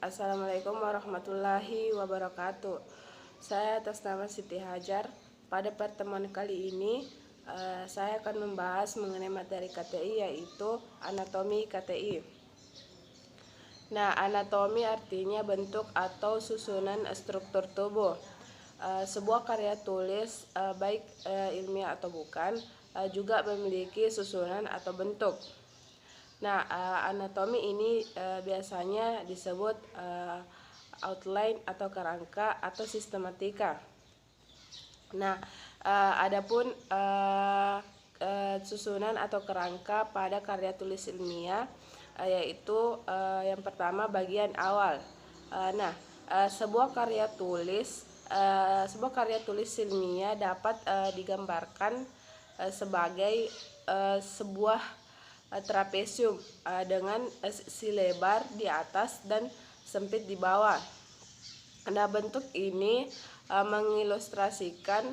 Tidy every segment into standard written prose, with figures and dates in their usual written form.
Assalamualaikum warahmatullahi wabarakatuh. Saya atas nama Siti Hajar. Pada pertemuan kali ini saya akan membahas mengenai materi KTI, yaitu anatomi KTI. Nah, anatomi artinya bentuk atau susunan struktur tubuh. Sebuah karya tulis baik ilmiah atau bukan juga memiliki susunan atau bentuk. Nah, anatomi ini biasanya disebut outline atau kerangka atau sistematika. Nah, adapun susunan atau kerangka pada karya tulis ilmiah yaitu yang pertama bagian awal. Sebuah karya tulis ilmiah dapat digambarkan sebagai sebuah trapesium dengan sisi lebar di atas dan sempit di bawah. Nah, bentuk ini mengilustrasikan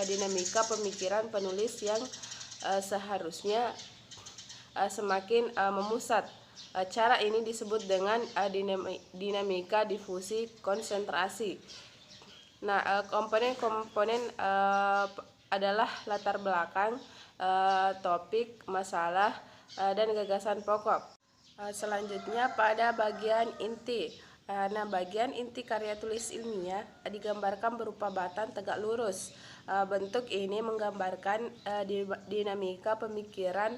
dinamika pemikiran penulis yang seharusnya semakin memusat. Cara ini disebut dengan dinamika difusi konsentrasi. Nah, komponen-komponen adalah latar belakang, topik, masalah, dan gagasan pokok. Selanjutnya pada bagian inti. Bagian inti karya tulis ilmiah digambarkan berupa batang tegak lurus. Bentuk ini menggambarkan dinamika pemikiran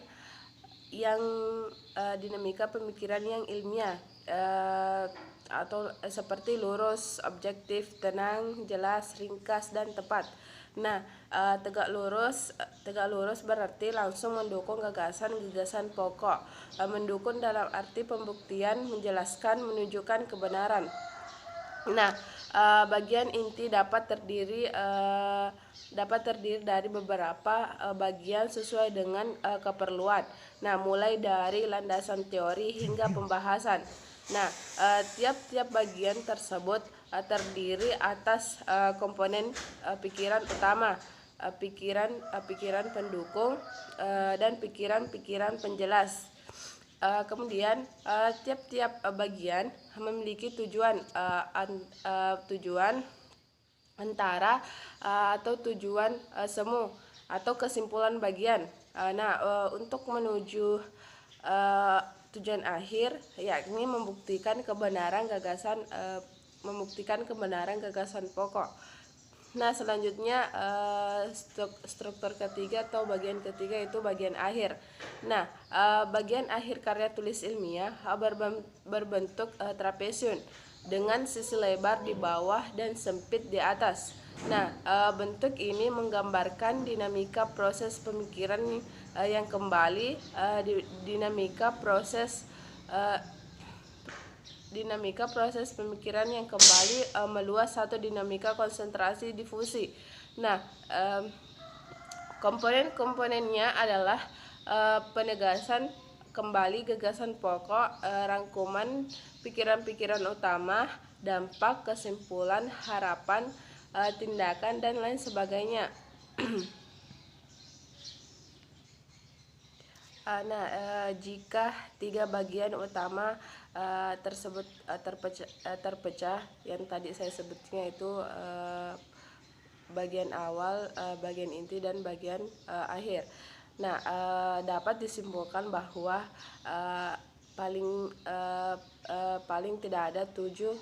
yang ilmiah, atau seperti lurus, objektif, tenang, jelas, ringkas, dan tepat. Nah, tegak lurus berarti langsung mendukung gagasan pokok. Mendukung dalam arti pembuktian, menjelaskan, menunjukkan kebenaran. Nah, bagian inti dapat terdiri dari beberapa bagian sesuai dengan keperluan. Nah, mulai dari landasan teori hingga pembahasan. Nah, tiap-tiap bagian tersebut terdiri atas komponen pikiran utama, pikiran pendukung, dan pikiran penjelas. Kemudian tiap-tiap bagian memiliki tujuan antara atau tujuan semu atau kesimpulan bagian. Untuk menuju tujuan akhir, yakni membuktikan kebenaran gagasan pokok. Nah, selanjutnya struktur ketiga atau bagian ketiga itu bagian akhir. Nah, bagian akhir karya tulis ilmiah berbentuk trapesium dengan sisi lebar di bawah dan sempit di atas. Nah, bentuk ini menggambarkan dinamika proses pemikiran yang kembali, dinamika proses pemikiran yang kembali meluas atau dinamika konsentrasi difusi. Nah, komponen-komponennya adalah penegasan kembali gagasan pokok, rangkuman pikiran-pikiran utama, dampak, kesimpulan, harapan, tindakan, dan lain sebagainya. Jika tiga bagian utama tersebut terpecah, yang tadi saya sebutnya itu bagian awal, bagian inti, dan bagian akhir. Nah, dapat disimpulkan bahwa paling tidak ada 7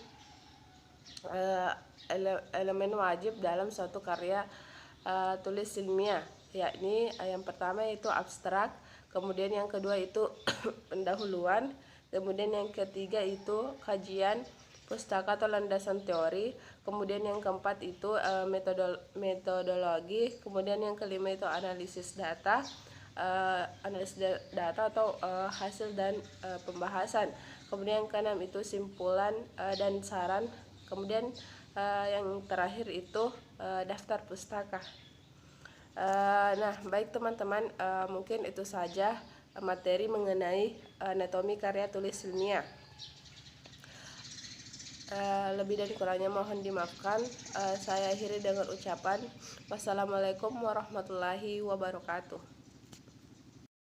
elemen wajib dalam suatu karya tulis ilmiah, yakni yang pertama itu abstrak, kemudian yang kedua itu pendahuluan, kemudian yang ketiga itu kajian pustaka atau landasan teori, kemudian yang keempat itu metodologi, kemudian yang kelima itu analisis data atau hasil dan pembahasan, kemudian yang keenam itu simpulan dan saran, kemudian yang terakhir itu daftar pustaka. Baik teman-teman, mungkin itu saja materi mengenai anatomi karya tulis ilmiah. Lebih dan kurangnya mohon dimaafkan. Saya akhiri dengan ucapan wassalamualaikum warahmatullahi wabarakatuh.